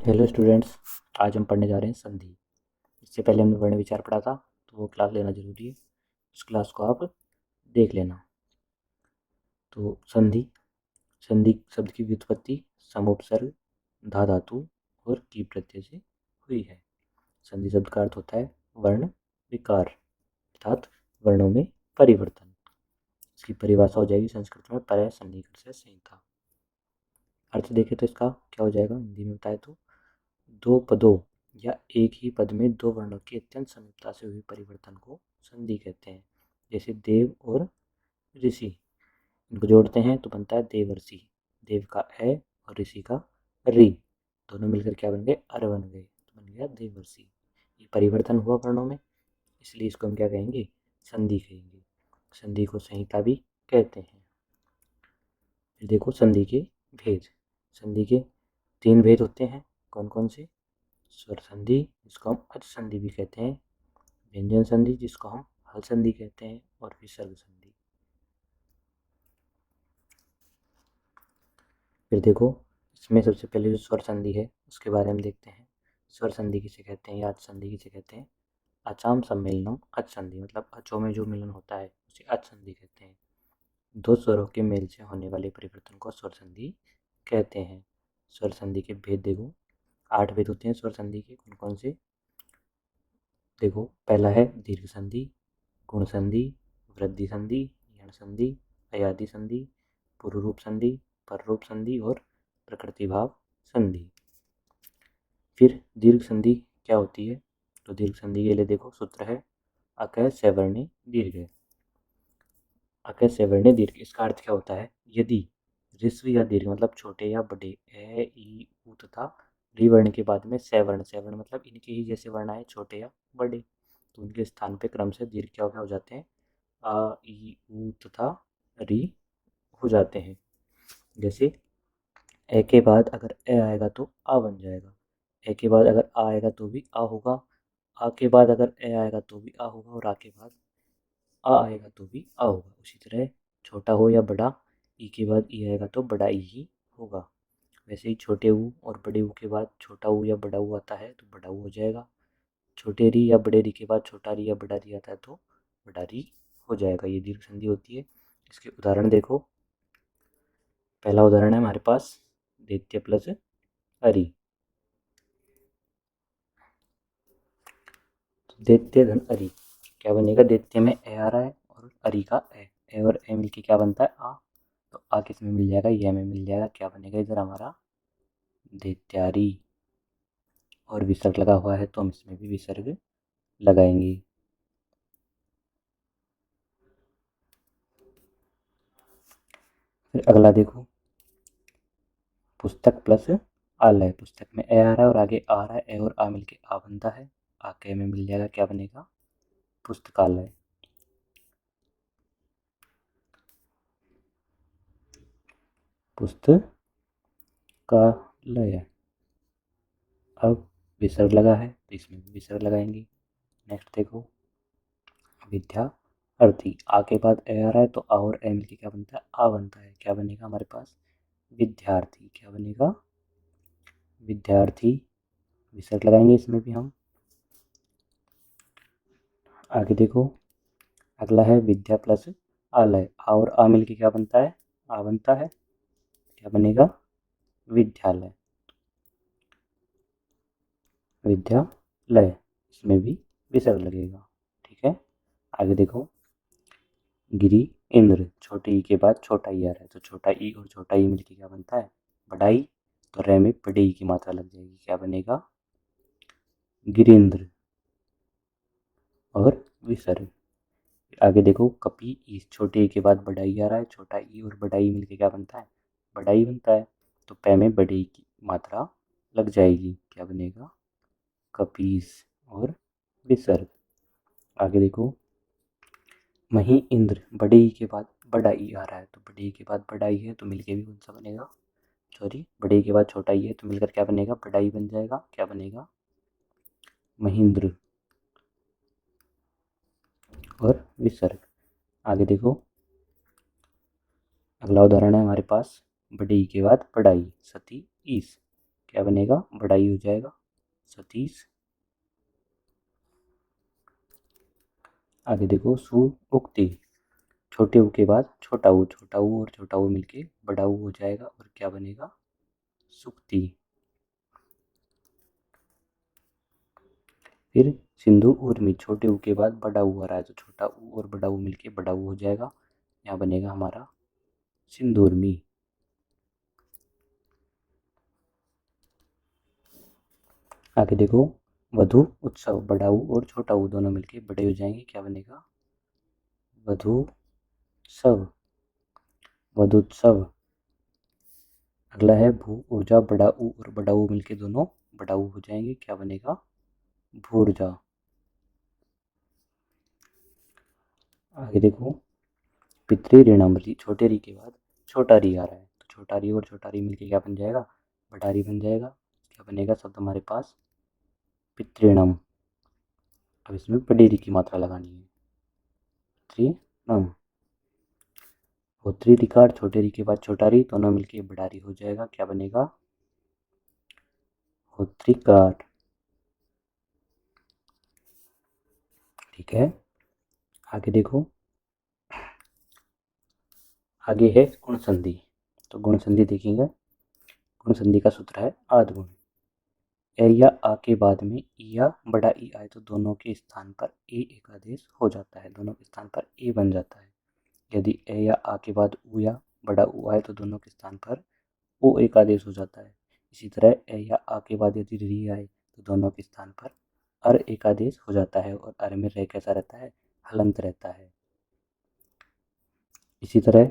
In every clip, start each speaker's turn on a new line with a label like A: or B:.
A: Hello students. आज हम पढ़ने जा रहे हैं संधि। इससे पहले हमने वर्ण विचार पढ़ा था, तो वो क्लास लेना जरूरी है। उस क्लास को आप देख लेना। तो संधि संधि शब्द की व्युत्पत्ति समुपसर्ग, धा धातु और की प्रत्यय से हुई है। संधि शब्द का अर्थ होता है वर्ण विकार अर्थात वर्णों में परिवर्तन। इसकी परिभाषा हो जाएगी संस्कृत में परय सन्निकर्ष संहिता। अर्थ देखें तो इसका क्या हो जाएगा हिंदी में बताए तो दो पदों या एक ही पद में दो वर्णों की अत्यंत समीपता से हुए परिवर्तन को संधि कहते हैं। जैसे देव और ऋषि, इनको जोड़ते हैं तो बनता है देवर्षि। देव का ए और ऋषि का रि, दोनों मिलकर क्या बन गए अर बन गए, तो बन गया देवर्षि। ये परिवर्तन हुआ वर्णों में, इसलिए इसको हम क्या कहेंगे संधि कहेंगे। संधि को संहिता भी कहते हैं। फिर देखो संधि के भेद। संधि के 3 भेद होते हैं। कौन कौन से? स्वर संधि जिसको हम अच संधि भी कहते हैं, व्यंजन संधि जिसको हम हल संधि कहते हैं, और विसर्ग संधि। फिर देखो इसमें सबसे पहले जो स्वर संधि है उसके बारे में देखते हैं। स्वर संधि किसे कहते हैं या अच संधि किसे कहते हैं? अचाम सम्मेलनम अच संधि, मतलब अचों में जो मिलन होता है उसे अच संधि कहते हैं। दो स्वरों के मेल से होने वाले परिवर्तन को स्वर संधि कहते हैं। स्वर संधि के भेद देखो, 8 भेद होते हैं स्वर संधि के। कौन कौन से? देखो पहला है दीर्घ संधि, गुण संधि, वृद्धि संधि, यण संधि, अयादि संधि, पूर्वरूप संधि, पररूप संधि और प्रकृति भाव संधि। फिर दीर्घ संधि क्या होती है? तो दीर्घ संधि के लिए देखो सूत्र है अकय सवर्णे दीर्घ। अकय सवर्णे दीर्घ, इसका अर्थ क्या होता है? यदि ऋस्व या दीर्घ मतलब छोटे या बड़े ए ई उ तथा री वर्ण के बाद में सवर्ण, सवर्ण मतलब इनके ही जैसे वर्ण आए छोटे या बड़े, तो उनके स्थान पे क्रम से दीर्घ क्या हो जाते हैं? आ ई उ तथा री हो जाते हैं। जैसे ए के बाद अगर ए आएगा तो आ बन जाएगा, ए के बाद अगर आ आएगा तो भी आ होगा, आ के बाद अगर ए आएगा तो भी आ होगा, और आ के बाद आ आएगा तो भी आ होगा। उसी तरह छोटा हो या बड़ा, ई के बाद ई आएगा तो बड़ा ई ही होगा। वैसे ही छोटे ऊ और बड़े ऊ के बाद छोटा ऊ या बड़ा ऊ आता है तो बड़ा ऊ हो जाएगा। छोटे री या बड़े री के बाद छोटा री या बड़ा री आता है तो बड़ा री हो जाएगा। ये दीर्घ संधि होती है। इसके उदाहरण देखो। पहला उदाहरण है हमारे पास दैत्य प्लस अरि। दैत्य धन अरि क्या बनेगा? दैत्य में ए आ रहा है और अरि का ए और ए मिलके क्या बनता है? आ। तो आ किस में मिल जाएगा? ये में मिल जाएगा। क्या बनेगा इधर हमारा? दैत्यारी। और विसर्ग लगा हुआ है तो हम इसमें भी विसर्ग लगाएंगे। फिर अगला देखो, पुस्तक प्लस आलय। पुस्तक में ए आ रहा है और आगे आ रहा है, ए और आ मिलके आ बनता है। आ के में मिल जाएगा, क्या बनेगा? पुस्तकालय। पुस्तकालय। अब विसर्ग लगा है तो इसमें भी विसर्ग लगाएंगे। नेक्स्ट देखो, विद्या अर्थी। आ के बाद ए आ रहा है तो आ और ए मिलके क्या बनता है? आ बनता है। क्या बनेगा हमारे पास? विद्यार्थी। क्या बनेगा? विद्यार्थी। विसर्ग लगाएंगे इसमें भी हम। आगे देखो, अगला है विद्या प्लस आलय। आ और आ मिलके क्या बनता है? आ बनता है। क्या बनेगा? विद्यालय। विद्यालय, इसमें भी विसर्ग लगेगा। ठीक है। आगे देखो, गिरी इंद्र। छोटे ई के बाद छोटा ई आ रहा है तो छोटा ई और छोटा ई मिलके क्या बनता है? बड़ाई। तो रे में बड़े ई की मात्रा लग जाएगी। क्या बनेगा? गिरिंद्र। और विसर्ग। आगे देखो, कपी ई। छोटे ई के बाद बड़ा ई आ रहा है, छोटा ई और बड़ा ई मिलके क्या बनता है? बड़ा ई बनता है। तो पै में बड़े ई की मात्रा लग जाएगी। क्या बनेगा? कपीस। और विसर्ग। आगे देखो, मही इंद्र। बड़े ई के बाद बड़ा ई आ रहा है तो बड़े ई के बाद बड़ा ई है तो मिलके भी कौन सा बनेगा? सॉरी, बड़े ई के बाद छोटा ई है तो मिलकर क्या बनेगा? बड़ा ई बन जाएगा। क्या बनेगा? महेंद्र। और विसर्ग। आगे देखो, अगला उदाहरण है हमारे पास, बड़े ई के बाद बड़ा ई, सती ईस। क्या बनेगा, बड़ाई हो जाएगा सतीश। आगे देखो सु उक्ति, छोटे ऊ के बाद छोटा ऊ और छोटा ऊ मिलके बड़ा ऊ हो जाएगा और क्या बनेगा, सुक्ति। फिर सिंधु ऊर्मी, छोटे ऊ के बाद बड़ा ऊ आ रहा है तो छोटा ऊ और बड़ा ऊ मिलके बड़ा ऊ हो जाएगा, यहाँ बनेगा हमारा सिंधुर्मी। आगे देखो वधु उत्सव, बड़ा ऊ और छोटा ऊ दोनों मिलके बड़े हो जाएंगे, क्या बनेगा, वधु सव, वधुत्सव। अगला है भू ऊर्जा, बड़ा ऊ और बड़ा ऊ मिलके दोनों बड़ा ऊ हो जाएंगे, क्या बनेगा, भूर्जा। आगे देखो पितृ ऋणम, छोटे री के बाद छोटा री आ रहा है तो छोटा री और छोटा री मिलके क्या बन जाएगा, बड़ा री बन जाएगा, क्या बनेगा शब्द हमारे पास, पितृणम। अब इसमें बड़ी री की मात्रा लगानी है, पितृणम। होत्री रिकार, छोटे री के बाद छोटा री दोनों मिलके बड़ा री हो जाएगा, क्या बनेगा, होत्रिकार। ठीक है। आगे देखो, आगे है गुण संधि, तो गुण संधि देखेंगे। गुण संधि का सूत्र है आद्गुण, ए या आ के बाद में ई या बड़ा ई आए तो दोनों के स्थान पर ए एक आदेश हो जाता है, दोनों के स्थान पर ए बन जाता है। यदि ए या आ के बाद ऊ या बड़ा ऊ आए तो दोनों के स्थान पर ओ एक आदेश हो जाता है। इसी तरह ए या आ के बाद यदि री आए तो दोनों के स्थान पर अर एक आदेश हो जाता है और अर में रह कैसा रहता है, हलंत रहता है। इसी तरह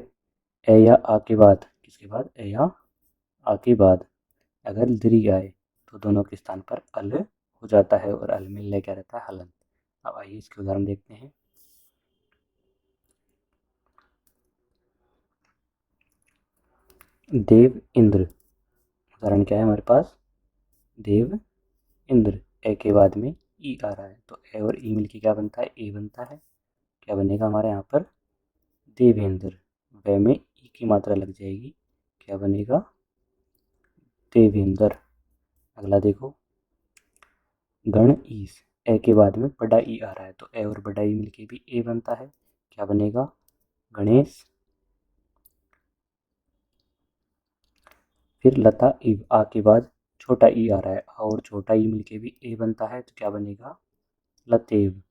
A: ए या आ के बाद, किसके बाद, ए या आ के बाद अगर द्री आए तो दोनों के स्थान पर अल हो जाता है और अल में ले क्या रहता है, हलंत। अब आइए इसके उदाहरण देखते हैं। देव इंद्र, उदाहरण क्या है हमारे पास, देव इंद्र, ए के बाद में ई आ रहा है तो ए और ई मिलके क्या बनता है, ए बनता है, क्या बनेगा हमारे यहाँ पर, देवेंद्र। वे में ई की मात्रा लग जाएगी, क्या बनेगा, देवेंद्र। अगला देखो गण ईस, ए के बाद में बड़ा ई आ रहा है तो ए और बड़ा ई मिलके भी ए बनता है, क्या बनेगा, गणेश। फिर लता इव, आ के बाद छोटा ई आ रहा है और छोटा ई मिलके भी ए बनता है तो क्या बनेगा, लतेव।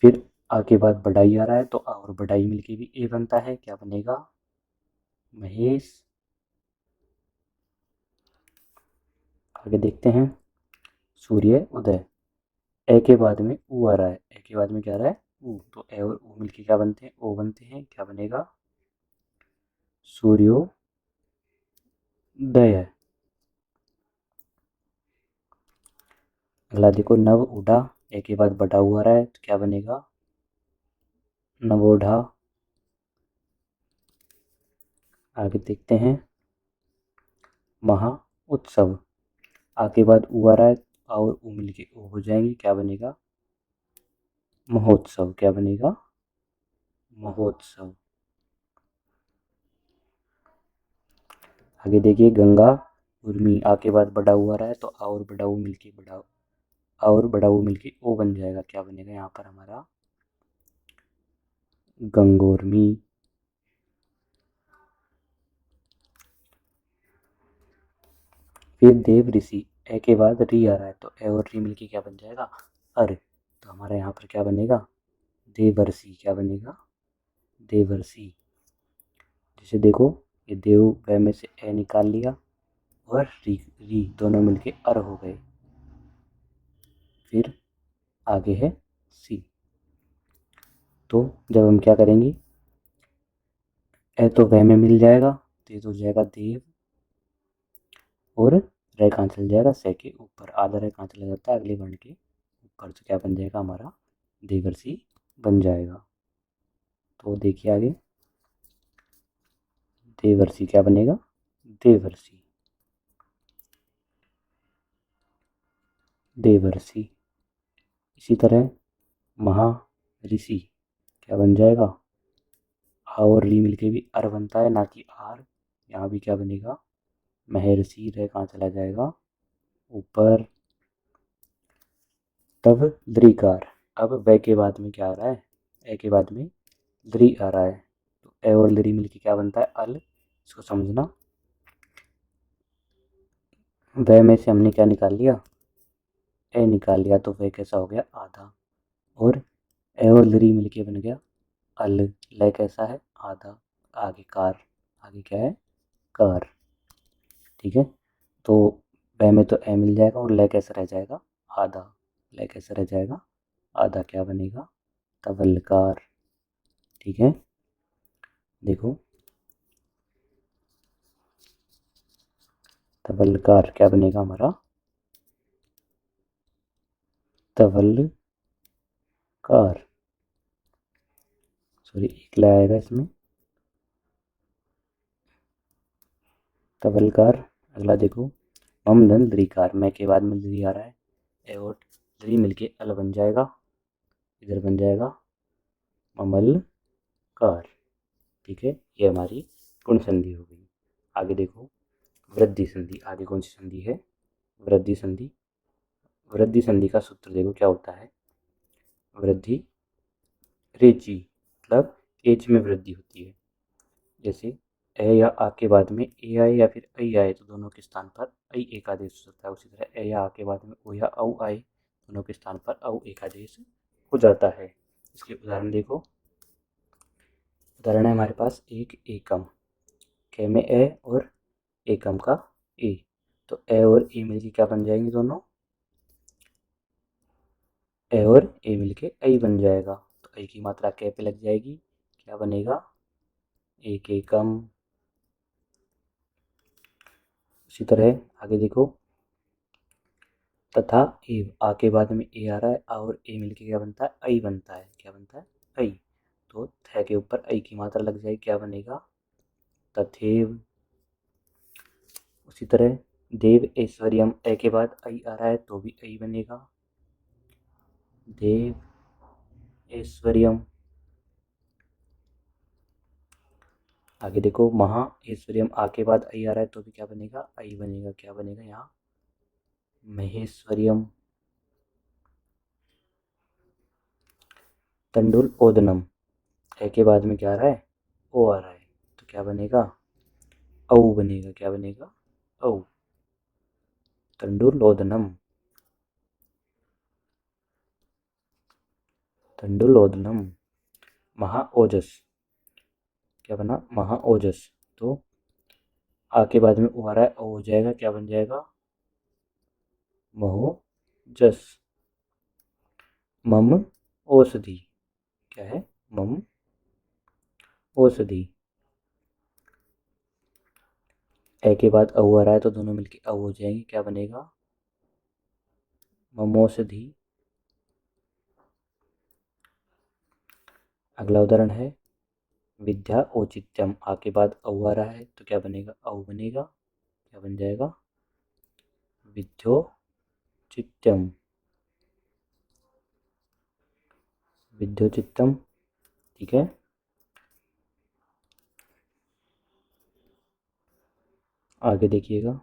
A: फिर आ के बाद बड़ा ई आ रहा है तो आ और बड़ा ई मिलके भी ए बनता है, क्या बनेगा, महेश। आगे देखते हैं सूर्य उदय, ए के बाद में ऊ आ रहा है, ए के बाद में क्या आ रहा है, ऊ, तो ए और ऊ मिलके क्या बनते हैं, ओ बनते हैं, क्या बनेगा, सूर्योदय। अगला देखो नव उड़ा, ए के बाद बड़ा हुआ रहा है तो क्या बनेगा, नवोढ़ा। आगे देखते हैं महा उत्सव, आ के बाद ऊ आ रहा है और ऊ मिलके ओ हो जाएंगे, क्या बनेगा, महोत्सव, क्या बनेगा, महोत्सव। आगे देखिए गंगा उर्मी, आ के बाद बड़ा हुआ रहा है तो आ और बड़ा ऊ मिलके बड़ा, आ और बड़ा ऊ मिलके ओ बन जाएगा, क्या बनेगा यहाँ पर हमारा, गंगोर्मी। फिर देव ऋषि, ए के बाद री आ रहा है तो ए और री मिलके क्या बन जाएगा, अर, तो हमारे यहाँ पर क्या बनेगा, देवर्षि, क्या बनेगा, देवर्षि। जैसे देखो ये देव व में से ए निकाल लिया और री दोनों मिलके अर हो गए। फिर आगे है सी, तो जब हम क्या करेंगे, ए तो वह में मिल जाएगा तो ये तो हो जाएगा देव और रह कहाँ चल जाएगा, से के ऊपर, आधा रह कहाँ चला जाता है, अगले वर्ण के ऊपर, तो क्या बन जाएगा हमारा, देवर्षि बन जाएगा। तो देखिए आगे देवर्षि क्या बनेगा, देवर्षि, देवर्षि। इसी तरह महा ऋषि क्या बन जाएगा, आ और री मिलके भी अर बनता है, ना कि आर, यहाँ भी क्या बनेगा, महर्षि रह कहाँ चला जाएगा, ऊपर। तब द्रिकार, अब व के बाद में क्या आ रहा है, ए के बाद में द्रि आ रहा है, तो ए और द्रि मिलके क्या बनता है, अल। इसको समझना। व में से हमने क्या निकाल लिया, ए निकाल लिया, तो व कैसा हो गया, आधा। और ए और द्रि मिलके बन गया अल। ल कैसा है, आधा। आगे कार, आगे क्या है, कार। ठीक है, तो व में तो ए मिल जाएगा और ल कैसा रह जाएगा, आधा। ल कैसा रह जाएगा, आधा, क्या बनेगा, तवलकार। ठीक है, देखो तवलकार क्या बनेगा हमारा, तवलकार। सॉरी, एक ला आएगा इसमें, तवलकार। अगला देखो, मम धन द्रिकार, मैं के बाद में द्रि आ रहा है, ए और द्रि मिलके अल बन जाएगा, इधर बन जाएगा ममलकार। ठीक है, ये हमारी पूर्ण संधि हो गई। आगे देखो, वृद्धि संधि। आगे कौन सी संधि है, वृद्धि संधि। वृद्धि संधि का सूत्र देखो क्या होता है, वृद्धि रेची, मतलब एच में वृद्धि होती है। जैसे ए या आ के बाद में ए आए या फिर ऐ आए तो दोनों के स्थान पर ऐ एक आदेश हो सकता है। उसी तरह ए या आ के बाद में ओ या औ आए, दोनों के स्थान पर औ एक आदेश हो जाता है। इसके उदाहरण देखो, उदाहरण है हमारे पास एक एकम, खे में ए और एकम का ए, तो ए और ए मिलके क्या बन जाएंगे, दोनों ए और ए मिलके ऐ बन जाएगा, तो ऐ की मात्रा कै पे लग जाएगी, क्या बनेगा, एक एकम। उसी तरह आगे देखो, तथा एव, आ के बाद में ए आ रहा है, आ और ए मिलके क्या बनता है, ऐ बनता है, क्या बनता है, ऐ। तो थ के ऊपर ऐ की मात्रा लग जाएगी, क्या बनेगा, तथेव। उसी तरह देव ऐश्वर्यम, ए के बाद ऐ आ रहा है तो भी ऐ बनेगा, देव ऐश्वर्यम। आगे देखो, महा ऐश्वर्यम, आ के बाद ऐ आ रहा है तो भी क्या बनेगा, ऐ बनेगा, क्या बनेगा यहाँ, महेश्वर्यम। तंडुल ओदनम, ए के बाद में क्या आ रहा है, ओ आ रहा है, तो क्या बनेगा, औ बनेगा, क्या बनेगा, औ। तंडुल ओदनम, तंडुल ओदनम। महा ओजस, क्या बना, महा ओजस, तो आ के बाद में ओ आ रहा है, ओ हो जाएगा, क्या बन जाएगा, महो जस। मम औषधि, क्या है, मम औषधि। ए के बाद औ आ रहा है तो दोनों मिलके औ हो जाएंगे, क्या बनेगा, ममौषधि। अगला उदाहरण है विद्या औचित्यम, आ के बाद औ आ रहा है तो क्या बनेगा, औ बनेगा, क्या बन जाएगा, विद्योचित्यम, विद्योचित्तम। ठीक है, आगे देखिएगा,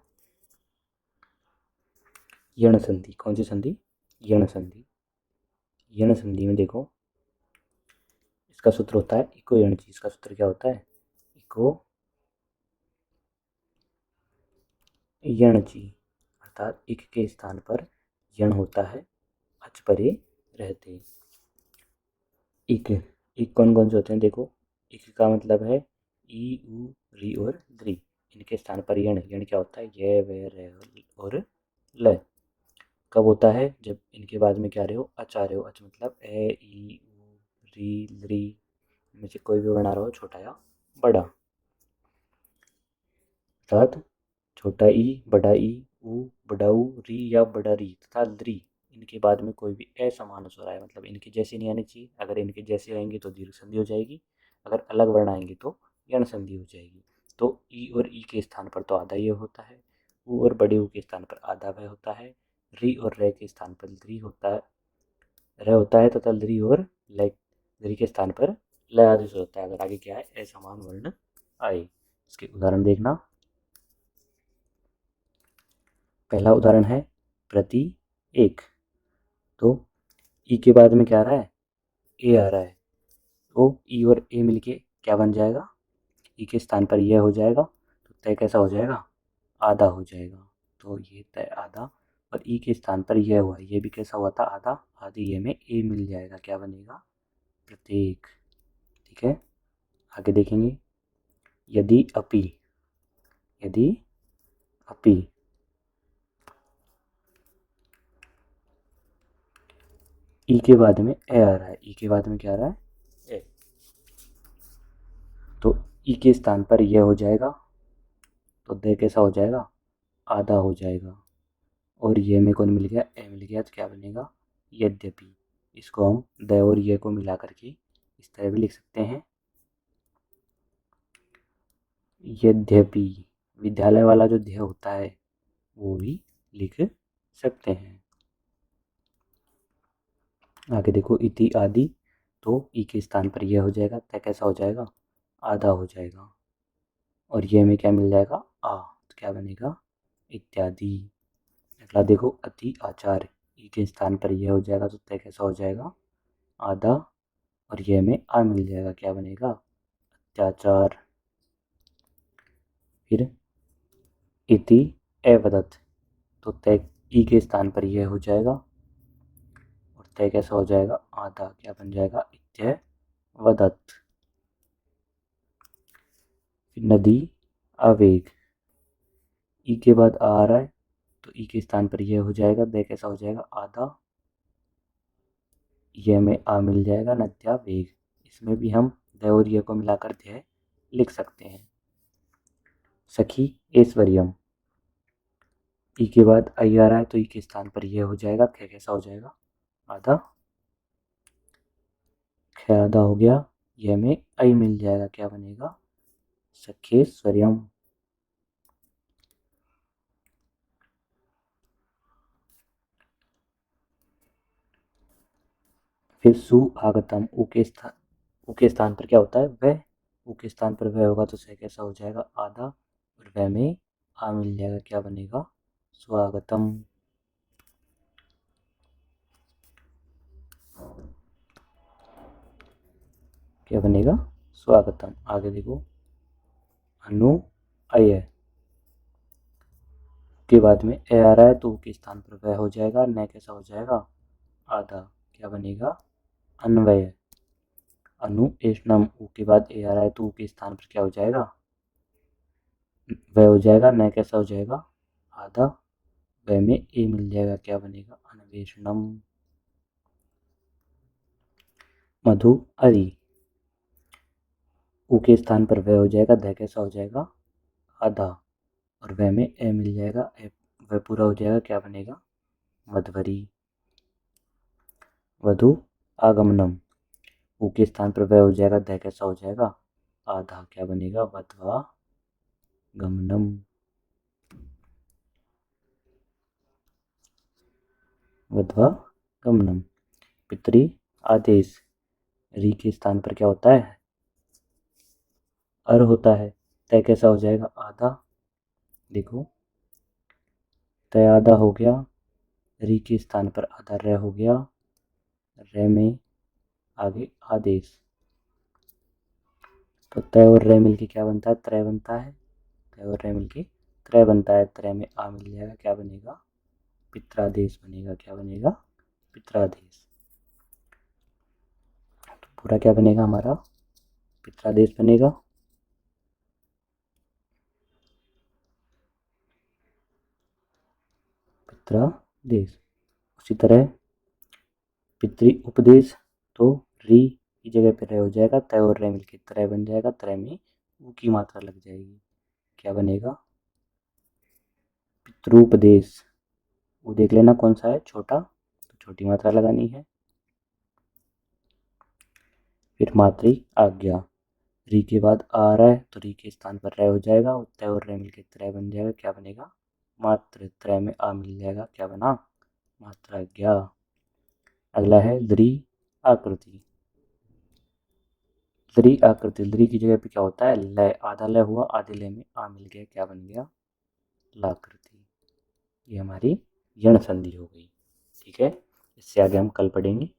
A: यण संधि। कौन सी संधि, यण संधि। यण संधि में देखो, इसका सूत्र होता है इको यणची। इसका सूत्र क्या होता है, इको यणची, अर्थात इक के स्थान पर यण होता है, अच परे रहते। इक, इक कौन कौन से होते हैं देखो, इक का मतलब है ई उ री और द्री, इनके स्थान पर यण। यण क्या होता है, ये वे रे और ल। कब होता है, जब इनके बाद में क्या रहे हो, अच आ रहे हो। अच मतलब ए ई उ री ली, इनमें से कोई भी वर्ण आ रहा हो, छोटा या बड़ा। अर्थात छोटा ई, बड़ा ई, ऊ, बड़ा ऊ, री या बड़ा री तथा द्री, इनके बाद में कोई भी असमान स्वर आए, मतलब इनके जैसे नहीं आने चाहिए। अगर इनके जैसे आएंगे तो दीर्घ संधि हो जाएगी, अगर अलग वर्ण आएंगे तो यण संधि हो जाएगी। तो ई और ई के स्थान पर तो आधा ये होता है, ऊ और बड़े ऊ के स्थान पर आधा वह होता है, री और रे के स्थान पर द्री होता है, र होता है, तथा द्री और ल, द्री के स्थान पर ल आदेश होता है, अगर आगे क्या है, असमान वर्ण आए। इसके उदाहरण देखना, पहला उदाहरण है प्रति एक, तो ई के बाद में क्या आ रहा है, ए आ रहा है, तो ई और ए मिलके क्या बन जाएगा, ई के स्थान पर यह हो जाएगा, तो तय कैसा हो जाएगा, आधा हो जाएगा। तो ये तय आधा, और ई के स्थान पर यह हुआ, ये भी कैसा हुआ था, आधा, आधे ये में ए मिल जाएगा, क्या बनेगा, प्रत्येक। ठीक है, आगे देखेंगे, यदि अपि, यदि अपि ई के बाद में ए आ रहा है, ई के बाद में क्या आ रहा है, ए, तो ई के स्थान पर यह हो जाएगा, तो दे कैसा हो जाएगा, आधा हो जाएगा, और ये में कौन मिल गया, ए मिल गया, तो क्या बनेगा, यद्यपि। इसको हम द और ये को मिला करके इस तरह भी लिख सकते हैं, यद्यपि। विद्यालय वाला जो ध्यय होता है वो भी लिख सकते हैं। आगे देखो, इति आदि, तो ई के स्थान पर यह हो जाएगा, तय कैसा हो जाएगा, आधा हो जाएगा, और ये में क्या मिल जाएगा, आ, तो क्या बनेगा, इत्यादि। अगला देखो, अति आचार, ई के स्थान पर यह हो जाएगा, तो तय कैसा हो जाएगा, आधा, और यह में आ मिल जाएगा, क्या बनेगा, अत्याचार। फिर इति एवदत, तो तय ई के स्थान पर यह हो जाएगा, और तय कैसा हो जाएगा, आधा, क्या बन जाएगा, इत्यवदत। फिर नदी आवेग, ई के बाद आ रहा है, तो ई के स्थान पर यह हो जाएगा, दे कैसा हो जाएगा, आधा, यह में आ मिल जाएगा, नद्या वेग। इसमें भी हम द और ये को मिलाकर ध्यय लिख सकते हैं। सखी ऐश्वर्यम, ई के बाद आई आ रहा है, तो ई के स्थान पर यह हो जाएगा, ख कैसा हो जाएगा, आधा, ख आधा हो गया, यह में आई मिल जाएगा, क्या बनेगा, सखेश्वर्यम। फिर सु आगतम, ऊ के स्थान पर क्या होता है, वह, ऊ के स्थान पर वह होगा, तो सह कैसा हो जाएगा, आधा, और वह में आ मिल जाएगा, क्या बनेगा, स्वागतम। क्या बनेगा, स्वागतम। आगे देखो, अनुअय, के बाद में ए आ रहा है, तो के स्थान पर वह हो जाएगा, न कैसा हो जाएगा, आधा, क्या बनेगा, अन्वय। अनु एष्णम, ऊ के बाद ए आ रहा है, तो के स्थान पर क्या हो जाएगा, वह हो जाएगा, न कैसा हो जाएगा, आधा, वह में ए मिल जाएगा, क्या बनेगा, अन्वेषणम। मधु अरि, ऊ के स्थान पर वह हो जाएगा, ध कैसा हो जाएगा, आधा, और वह में ए मिल जाएगा, वह पूरा हो जाएगा, क्या बनेगा, मधवरी। वधु आगमनम, ऊ के स्थान पर वह हो जाएगा, ध कैसा हो जाएगा, आधा, क्या बनेगा, वधवा गमनम। वधवा गमनम। पितरी आदेश, री के स्थान पर क्या होता है, अर होता है, तय कैसा हो जाएगा, आधा, देखो, तय आधा हो गया, री के स्थान पर आधा रह हो गया, रे में आगे आदेश, तो तय और रे मिलके क्या बनता है, त्रय बनता है, तय और रे मिलके त्रय बनता है, त्रय में आ मिल जाएगा, क्या बनेगा, पित्रादेश बनेगा, क्या बनेगा, पित्रादेश। तो पूरा क्या बनेगा हमारा, पित्रादेश बनेगा। पित्रादेश। उसी तरह पितृ उपदेश, तो री की जगह पे रे हो जाएगा, तय और रे मिलके त्रय बन जाएगा, त्रय में ऊ की मात्रा लग जाएगी, क्या बनेगा, पितृपदेश। वो देख लेना कौन सा है, छोटा, तो छोटी मात्रा लगानी है। फिर मातृ आज्ञा, री के बाद आ रहा है, तो री के स्थान पर रे हो जाएगा, तय और रे मिलके त्रय बन जाएगा, क्या बनेगा, मात्र, त्रय में आ मिल जाएगा, क्या बना, मात्राज्ञा। अगला है द्रि आकृति, द्रि आकृति, द्रि की जगह पे क्या होता है, लय, आधा लय हुआ, आधे लय में आ मिल गया, क्या बन गया, लाकृति। ये हमारी यण संधि हो गई। ठीक है, इससे आगे हम कल पढ़ेंगे।